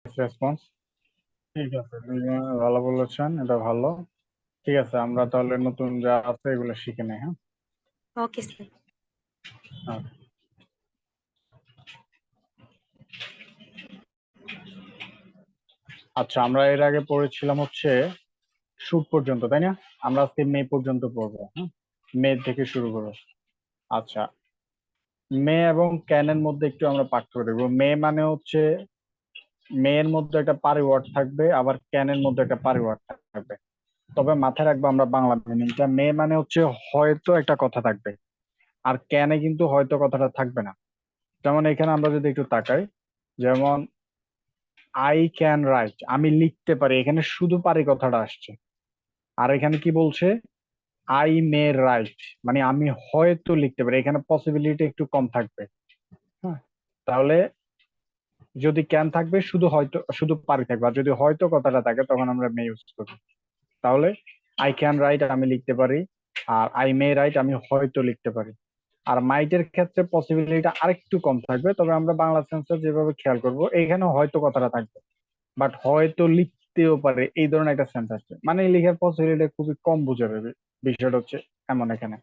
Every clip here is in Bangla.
রেসপন্স। ঠিক আছে, দুইজনে ভালো বলেছেন, এটা ভালো। ঠিক আছে, আমরা তাহলে নতুন যা আছে এগুলো শিখে নেই। হ্যাঁ, ওকে স্যার। Okay. আচ্ছা, আমরা এর আগে পড়েছিলাম হচ্ছে শুট পর্যন্ত, তাই না? আমরা আজকে মে পর্যন্ত পড়বো। হ্যাঁ, মে থেকে শুরু করবো। আচ্ছা, মে এবং ক্যানের মধ্যে একটু আমরা পার্থক্য দেখবো। মে মানে হচ্ছে মে এর মধ্যে একটা পারি ওয়ার্ড থাকবে, আবার ক্যানের মধ্যে একটা পারি ওয়ার্ড থাকবে। তবে মাথায় রাখবো আমরা বাংলা মিনিংটা, মে মানে হচ্ছে হয়তো একটা কথা থাকবে, আর ক্যানে কিন্তু হয়তো কথাটা থাকবে না। যেমন এখানে আমরা যদি একটু তাকাই, যেমন আই ক্যান রাইট, আমি লিখতে পারি, এখানে শুধু পারি কথাটা আসছে। আর এখানে কি বলছে, আই মে রাইট, মানে আমি হয়তো লিখতে পারি, এখানে পসিবিলিটি একটু কম থাকবে। হ্যাঁ, তাহলে যদি ক্যান থাকবে শুধু হয়তো, শুধু পারি থাকবে, আর যদি হয়তো কথাটা থাকে তখন আমরা মে ইউজ করবো। তাহলে আই ক্যান রাইট, আমি লিখতে পারি, আর আই মে রাইট, আমি হয়তো লিখতে পারি। আর মাইটের ক্ষেত্রে পসিবিলিটি আরেকটু কম থাকবে, তবে আমরা বাংলা সেন্সে যেভাবে খেয়াল করবো এইখানে হয়তো কথাটা থাকবে, বাট হয়তো লিখতেও পারে, এই ধরনের একটা সেন্স আসছে, মানে এই লেখার পসিবিলিটি খুবই কম বোঝাবে। বিষয়টা হচ্ছে এমন এখানে।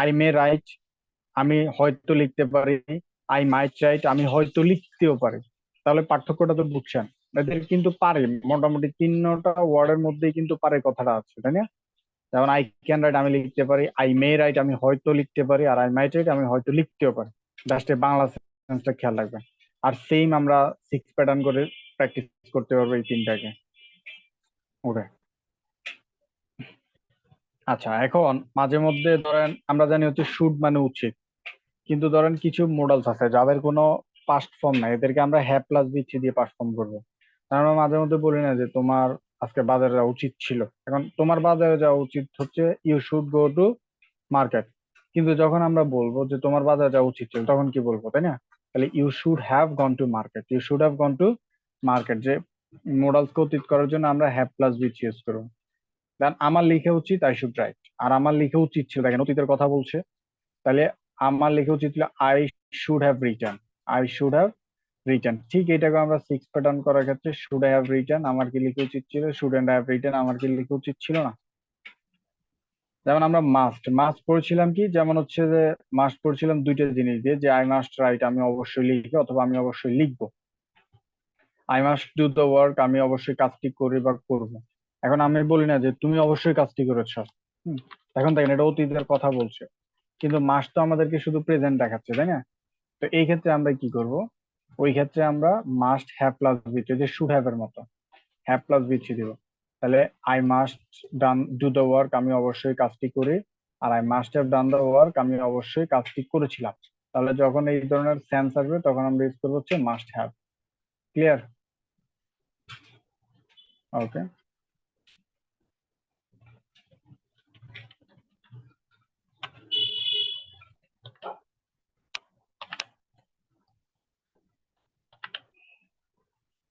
আই মে রাইট, আমি হয়তো লিখতে পারি। আই মাইট রাইট, আমি হয়তো লিখতেও পারি। তাহলে পার্থক্যটা তো বুঝছেন, এদের কিন্তু পারে মোটামুটি তিনটা ওয়ার্ডের মধ্যেই কিন্তু পারে কথাটা আছে, তাই না? যেমন আই ক্যান রাইট, আমি লিখতে পারি। আই মে রাইট, আমি হয়তো লিখতে পারি। আর আই মাইট রাইট, আমি হয়তো লিখতেও পারি। জাস্ট বাংলা সেন্সটা খেয়াল রাখবেন। আর সেম আমরা 6 প্যাটার্ন করে প্র্যাকটিস করতে পারবো এই তিনটাকে। ওকে, আচ্ছা, এখন মাঝে মধ্যে ধরেন আমরা জানি হচ্ছে শুড মানে উচিত, কিন্তু ধরেন কিছু মডেলস আছে যাদের কোনো পাস্ট ফর্ম নাই, এদেরকে আমরা হ্যাভ প্লাস বিচ্ছি দিয়ে পাস্ট ফর্ম করবো। তার আমরা মাঝে মধ্যে বলি না যে তোমার আজকে বাজারে যাওয়া উচিত ছিল, এখন তোমার বাজারে যাওয়া উচিত হচ্ছে you should go to market. কিন্তু যখন আমরা বলবো যে তোমার বাজারে যাওয়া উচিত ছিল, তখন কি বলবো, তাই না? তাহলে you should have gone to market, you should have gone to market, যে মডেলসকে অতীত করার জন্য আমরা হ্যাভ প্লাস বিচ ইউজ করবো। দেন আমার লিখে উচিত আই শুড রাইট, আর আমার লিখে উচিত ছিল, দেখেন অতীতের কথা বলছে। তাহলে আমার লিখে উচিত ছিল I should have return, I should have return. ঠিক এটাকে আমরা 6 প্যাটার্ন করার ক্ষেত্রে শুড হ্যাভ রিটার্ন, আমার কি লিখে উচিত ছিল, শুডেন্ট হ্যাভ রিটার্ন, আমার কি লিখে উচিত ছিল না। যেমন আমরা মাস্ট মাস্ট পড়ছিলাম কি, যেমন হচ্ছে যে মাস্ট পড়ছিলাম দুইটা জিনিস দিয়ে, যে আই মাস্ট রাইট, আমি অবশ্যই লিখবো অথবা আমি অবশ্যই লিখবো। I must do the work, আমি অবশ্যই কাজটি করি বা করবো। এখন আমি বলি না যে তুমি অবশ্যই কাজটি করেছো। হুম, এখন দেখেন এটা অতীতের কথা বলছে, কিন্তু মাস্ট তো আমাদেরকে শুধু প্রেজেন্ট দেখাচ্ছে, তাই না? তো এই ক্ষেত্রে আমরা কি করব, ওই ক্ষেত্রে আমরা মাস্ট হ্যাভ প্লাস বিচ, যে শুড হ্যাভ এর মতো হ্যাভ প্লাস বিচ দিব। তাহলে I must done do the work, আমি অবশ্যই কাজটি করি। আর I must have done the work, আমি অবশ্যই কাজটি করেছিলাম। তাহলে যখন এই ধরনের সেন্স আসবে তখন আমরা ইউজ করবো হচ্ছে মাস্ট হ্যাভ। ক্লিয়ার? ওকে,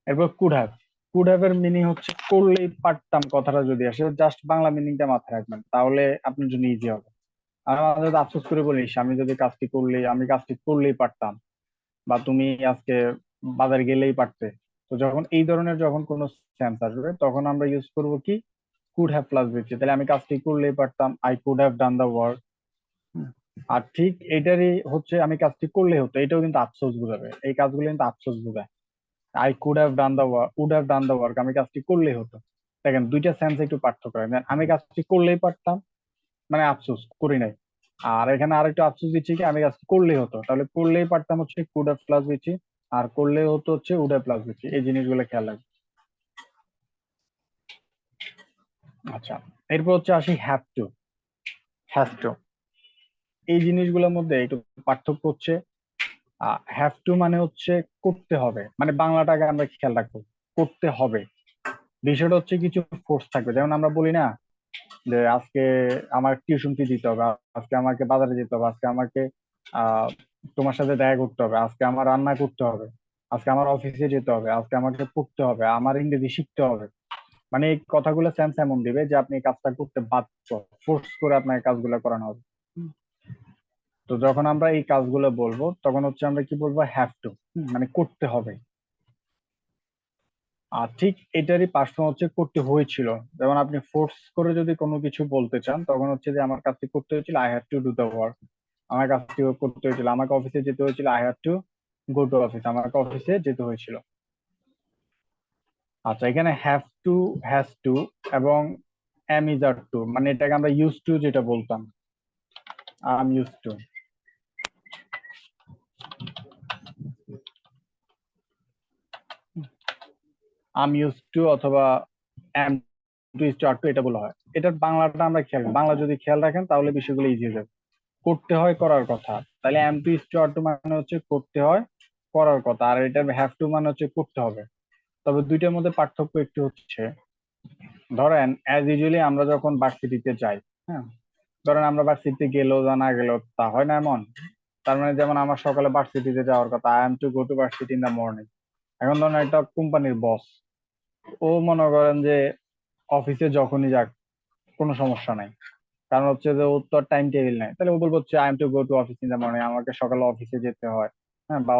এরপর কুড হ্যাভ। কুড হ্যাভ এর মিনিং হচ্ছে করলেই পারতাম কথাটা যদি আসে, জাস্ট বাংলা মিনিংটা মাথায় রাখবেন, তাহলে আপনার জন্য ইজি হবে। আর আমরা যদি আফসোস করে বলিস আমি যদি কাজটি করলেই, আমি কাজটি করলেই পারতাম, বা তুমি আজকে বাজার গেলেই পারতে। তো যখন এই ধরনের যখন কোনো সেন্স আসবে তখন আমরা ইউজ করব কি, কুড হ্যাভ প্লাস বিচি। তাহলে আমি কাজটি করলেই পারতাম, I could have done the work. আর ঠিক এটারই হচ্ছে আমি কাজটি করলেই হতো, এটাও কিন্তু আফসোস বোঝাবে, এই কাজগুলো কিন্তু আফসোস বোঝায়। I could have done the work, would have done the work, আমি কাজটি করলেই হতো। দেখেন দুইটা সেন্স একটু পার্থক্য হয়। আমি কাজটি করলেই পারতাম মানে আফসোস করি নাই। আর এখানে আরেকটু আফসোস দিচ্ছি কি, আমি কাজটি করলেই হতো, তাহলে করলেই পারতাম হচ্ছে কুড হ্যাভ প্লাস দিচ্ছি, আর করলেই হতো হচ্ছে উড হ্যাভ প্লাস দিচ্ছি। এই জিনিসগুলো খেয়াল রাখবে। আচ্ছা, এরপর হচ্ছে আসি হ্যাভ টু। হ্যাভ টু, এই জিনিসগুলোর মধ্যে একটু পার্থক্য হচ্ছে, হ্যাভ টু মানে হচ্ছে করতে হবে, মানে বাংলাটাকে আমরা খেয়াল রাখবো, করতে হবে। বিষয়টা হচ্ছে কিছু ফোর্স থাকবে, যেমন আমরা বলি না যে আজকে আমার টিউশন ফি দিতে হবে, আজকে আমাকে বাজারে যেতে হবে, আজকে আমাকে আহ তোমার সাথে দেখা করতে হবে, আজকে আমার রান্না করতে হবে, আজকে আমার অফিসে যেতে হবে, আজকে আমাকে পড়তে হবে, আমার ইংরেজি শিখতে হবে। মানে এই কথাগুলো সেন্স এমন দিবে যে আপনি এই কাজটা করতে বাধ্য, ফোর্স করে আপনাকে কাজগুলো করানো হবে। হুম। তো যখন আমরা এই কাজগুলো বলবো তখন হচ্ছে আমরা কি বলবো, হ্যাভ টু, মানে করতে হবে। আর ঠিক এটারই পার্শ্ব হচ্ছে করতে হয়েছিল। যেমন আপনি ফোর্স করে যদি কোনো কিছু বলতে চান তখন হচ্ছে যে আমার কাজটি করতে হয়েছিল, I had to do the work. আমার কাজটি করতে হয়েছিল, আমাকে অফিসে যেতে হয়েছিল, I had to go to office, আমাকে অফিসে যেতে হয়েছিল। আচ্ছা, এখানে হ্যাভ টু, হ্যাজ টু এবং এম ইজ আর টু, মানে এটাকে আমরা ইউজ টু যেটা বলতাম, am use to, am use to অথবা am to is to are to, এটা বলা হয়। এটার বাংলাটা আমরা খেয়াল, বাংলা যদি খেয়াল রাখেন তাহলে বিষয়গুলো ইজি হয়ে যাবে। করতে হয়, করার কথা, তাহলে am to is to are to মানে হচ্ছে করতে হয়, করার কথা। আর এটা হ্যাভ টু মানে হচ্ছে করতে হবে। তবে দুইটার মধ্যে পার্থক্য একটু হচ্ছে, ধরেন অ্যাজ ইউজুয়ালি আমরা যখন ভার্সিটিতে যাই, হ্যাঁ, ধরেন আমরা ভার্সিটিতে গেলেও বা না গেলেও তা হয় না এমন। তার মানে যেমন আমার সকালে ভার্সিটিতে যাওয়ার কথা, I am two go two varsity in the morning. এখন ধরেন একটা কোম্পানির বস, ও মনে করেন যে অফিসে যখনই যাক কোনো সমস্যা নাই, কারণ হচ্ছে যে ওর তো টাইম টেবিল নাই, তাহলে ও বলবো হচ্ছে I am two go to office in the morning, আমাকে সকালে অফিসে যেতে হয়। হ্যাঁ, বা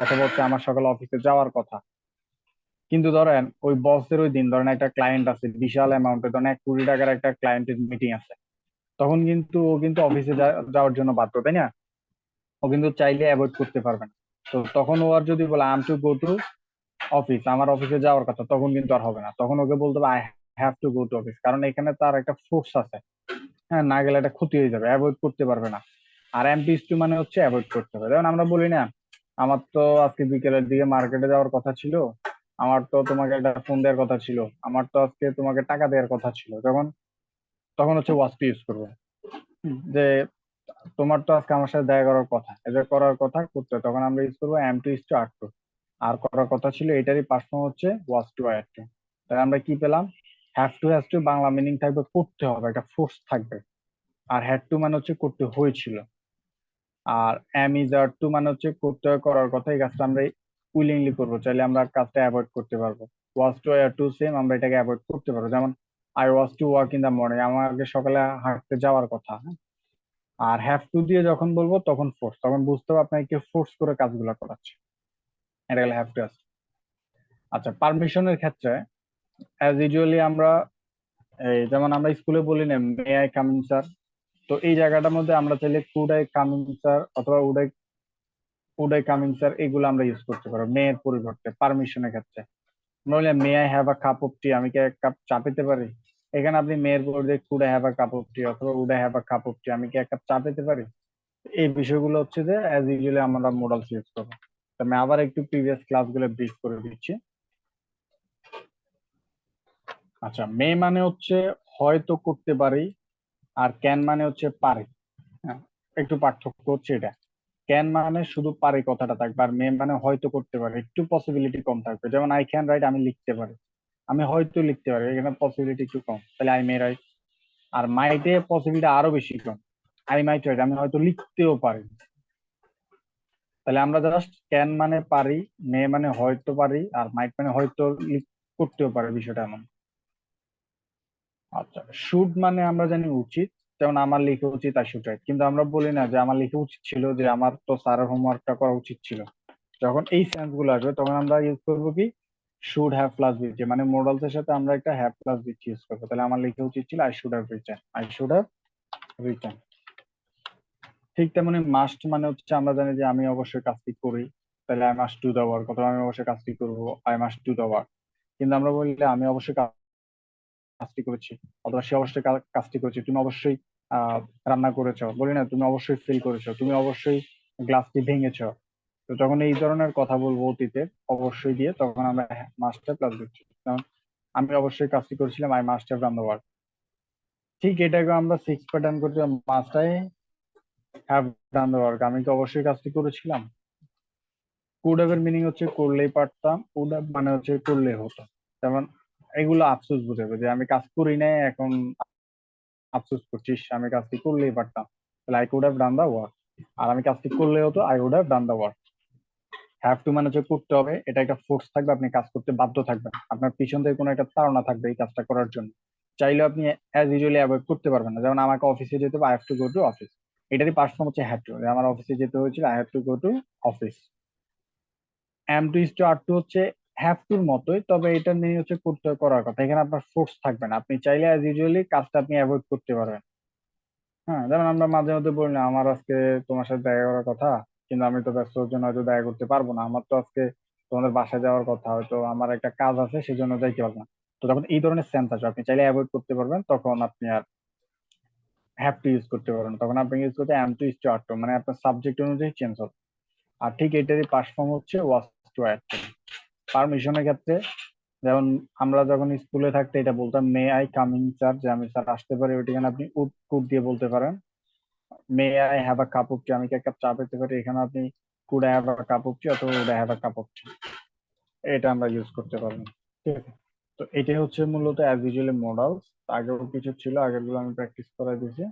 অথবা হচ্ছে আমার সকালে অফিসে যাওয়ার কথা। কিন্তু ধরেন ওই বসের ওই দিন ধরেন একটা ক্লায়েন্ট আছে বিশাল অ্যামাউন্টের, ধরেন 1 কোটি টাকার একটা ক্লায়েন্টের মিটিং আছে, তখন কিন্তু ও কিন্তু অফিসে যাওয়ার জন্য বাধ্য, তাই না? ও কিন্তু চাইলে অ্যাভয়েড করতে পারবে না। তো তখন ও আর যদি বলে I am two go to office, আমার অফিসে যাওয়ার কথা, তখন কিন্তু আর হবে না। তখন ওকে বলতে হবে I have to go to office, কারণ এখানে তার একটা ফোর্স আছে। হ্যাঁ, না গেলে একটা ক্ষতি হয়ে যাবে, অ্যাভয়েড করতে পারবে না। আর এমপিস টু মানে হচ্ছে অ্যাভয়েড করতে হবে। যেমন আমরা বলি না, আমার তো আজকে বিকেলের দিকে মার্কেটে যাওয়ার কথা ছিল, আমার তো তোমাকে একটা ফোন দেওয়ার কথা ছিল, আমার তো আজকে তোমাকে টাকা দেওয়ার কথা ছিল, যখন তখন হচ্ছে ওয়াজ টু ইউজ করবো। যে তোমার তো আজকে আমার সাথে দেখা করার কথা, এটা করার কথা করতে হয়, তখন আমরা ইউজ করবো am to is to are to. আর করার কথা ছিল এটারই পার্ট ফর্ম হচ্ছে ওয়াজ টু আর টু। তাহলে আমরা কি পেলাম, have to, has two Bangla meaning থাকবে করতে হবে, একটা ফোর্স থাকবে। আর হ্যাড টু মানে হচ্ছে করতে হয়েছিল। আর এম ইজ আর টু মানে হচ্ছে করতে হয়, করার কথা, এই কাজটা আমরা উইলিংলি করবো, চাইলে আমরা কাজটা অ্যাভয়েড করতে পারবো। ওয়াজ টু আর টু সেম, আমরা এটাকে অ্যাভয়েড করতে পারবো। যেমন I was to work in the morning, আমার আগে সকালে হাঁটতে যাওয়ার কথা, হ্যাঁ? আর হ্যাভ টু দিয়ে যখন বলবো তখন ফোর্স, তখন বুঝতে হবে আপনাকে কেউ ফোর্স করে কাজগুলো করাচ্ছে, এটা গেলে হ্যাভ টু আছে। আচ্ছা, পারমিশনের ক্ষেত্রে অ্যাজ ইউজুয়ালি আমরা এই যেমন আমরা স্কুলে বলি না may I come in sir, তো এই জায়গাটার মধ্যে আমরা চাইলে could I come in sir অথবা would I come in sir, এগুলো আমরা ইউজ করতে পারবো মেয়ের পরিবর্তে পারমিশনের ক্ষেত্রে। আমরা বলি may I have a cup of tea, আমি কি এক কাপ চা পেতে পারি? এখানে আপনি মেয়ের পরিবর্তে could I have a cup of tea অথবা would I have a cup of tea, আমি কি এক কাপ চা পেতে পারি? এই বিষয়গুলো হচ্ছে যে অ্যাজ ইউজুয়ালি আমরা মোডালস ইউজ করবো। তো আমি আবার একটু প্রিভিয়াস ক্লাসগুলো ব্রিফ করে দিচ্ছি। আচ্ছা, মে মানে হচ্ছে হয়তো করতে পারি, আর ক্যান মানে হচ্ছে পারি। হ্যাঁ, একটু পার্থক্য হচ্ছে এটা। ক্যান মানে শুধু পারি কথাটা থাকবে, আর মে মানে হয়তো করতে পারি, একটু পসিবিলিটি কম থাকবে। যেমন আই ক্যান রাইট, আমি লিখতে পারি, আমি হয়তো লিখতে পারি, এখানে পসিবিলিটি একটু কম, তাহলে আই মে রাইট। আর মাইটে পসিবিলিটি আরো বেশি কম, আই মাইট রাইট, আমি হয়তো লিখতেও পারি। তাহলে আমরা জাস্ট ক্যান মানে পারি, মে মানে হয়তো পারি, আর মাইট মানে হয়তো করতেও পারে, বিষয়টা এমন। আচ্ছা, শুড মানে আমরা জানি উচিত, যেমন আমার লিখে উচিত আই শুড রাইট, কিন্তু আমরা বলি না যে আমার লিখে উচিত ছিল, যে আমার তো স্যারের হোমওয়ার্কটা করা উচিত ছিল। যখন এই সেন্স গুলো আসবে তখন আমরা ইউজ করবো কি, শুড হ্যাভ প্লাস বিটি, মানে মোডালস এর সাথে আমরা একটা হ্যাভ প্লাস বিটি ইউজ করবো। তাহলে আমার লিখে উচিত ছিল I should have written, I should have written. ঠিক তেমনি মাস্ট মানে হচ্ছে আমরা জানি যে আমি অবশ্যই কাজটি করি, তাহলে I must do the work, অথবা আমি অবশ্যই কাজটি করবো, I must do the work. কিন্তু আমরা বললে আমি অবশ্যই কাজটি করেছি, অথবা সে অবশ্যই কাজটি করেছে, তুমি অবশ্যই আহ রান্না করেছো, বলি না তুমি অবশ্যই ফেল করেছো, তুমি অবশ্যই গ্লাসটি ভেঙেছো। তো যখন এই ধরনের কথা বলবো অতীতে অবশ্যই দিয়ে, তখন আমরা মাস্টার প্লাস দিচ্ছি। যেমন আমি অবশ্যই কাজটি করেছিলাম, I must have done the work. ঠিক এটাকে আমরা সিক্স প্যাটার্ন করতে, must I have done the work, আমি কি অবশ্যই কাজটি করেছিলাম। কুড হ্যাভ এর মিনিং হচ্ছে করলেই পারতাম, উড হ্যাভ মানে হচ্ছে করলেই হতো। যেমন এগুলো আফসোস বোঝাবে, যে আমি কাজ করি নাই এখন আফসোস করছিস, আমি কাজটি করলেই পারতাম, তাহলে I could have done the work. আর আমি কাজটি করলে হতো, I would have done the work. Have to মানে হচ্ছে করতে হবে, এটা একটা ফোর্স থাকবে, আপনি কাজ করতে বাধ্য থাকবেন, আপনার পিছন থেকে কোনো একটা তাড়না থাকবে এই কাজটা করার জন্য। চাইলে আপনি অ্যাজ ইউজুয়ালি অ্যাভয়েড করতে পারবেন না, যেমন আমাকে অফিসে যেতে হবে, I have to go to office. এটারই পার্ট ফর্ম হচ্ছে হ্যাভ টু, আমার অফিসে যেতে হয়েছিল, I have to go to office. Am to is to are to হচ্ছে হ্যাভ টুর মতোই, তবে এটা নিয়ে হচ্ছে করতে করার কথা, এখানে আপনার ফোর্স থাকবে না, আপনি চাইলে অ্যাজ ইউজুয়ালি কাজটা আপনি অ্যাভয়েড করতে পারবেন। হ্যাঁ, যেমন আমরা মাঝে মধ্যে বলি না, আমার আজকে তোমার সাথে দেখা করার কথা, কিন্তু আমি তো ব্যস্ততার জন্য হয়তো দেখা করতে পারবো না, আমার তো আজকে তোমাদের বাসায় যাওয়ার কথা, হয়তো আমার একটা কাজ আছে সেজন্য যাইতে পারবো না। তো যখন এই ধরনের সেন্স আছে, আপনি চাইলে অ্যাভয়েড করতে পারবেন, তখন আপনি আর হ্যাভ টু ইউজ করতে পারবেন, তখন আপনি ইউজ করতে am to is to are to, মানে আপনার সাবজেক্ট অনুযায়ী চেঞ্জ হবে। আর ঠিক এটারই পার্ট ফর্ম হচ্ছে ওয়াজ টু অ্যাড টু। পারমিশনের ক্ষেত্রে যেমন আমরা যখন স্কুলে থাকতে এটা বলতাম, মে আই কামিং স্যার, যে আমি স্যার আসতে পারি, ওইখানে আপনি উড কুড দিয়ে বলতে পারেন। May I have a cup of tea, আমি কি এক কাপ চা পেতে পারি, এখানে আপনি could I have a cup of tea অথবা would I have a cup of tea, এটা আমরা ইউজ করতে পারবো। ঠিক আছে, তো এটাই হচ্ছে মূলত অ্যাজ ইউজুয়ালি মডালস। আগেও কিছু ছিল, আগেরগুলো আমি প্র্যাকটিস করাই দিয়েছি।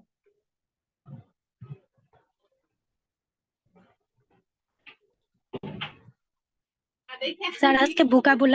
স্যার আজকে vocabulary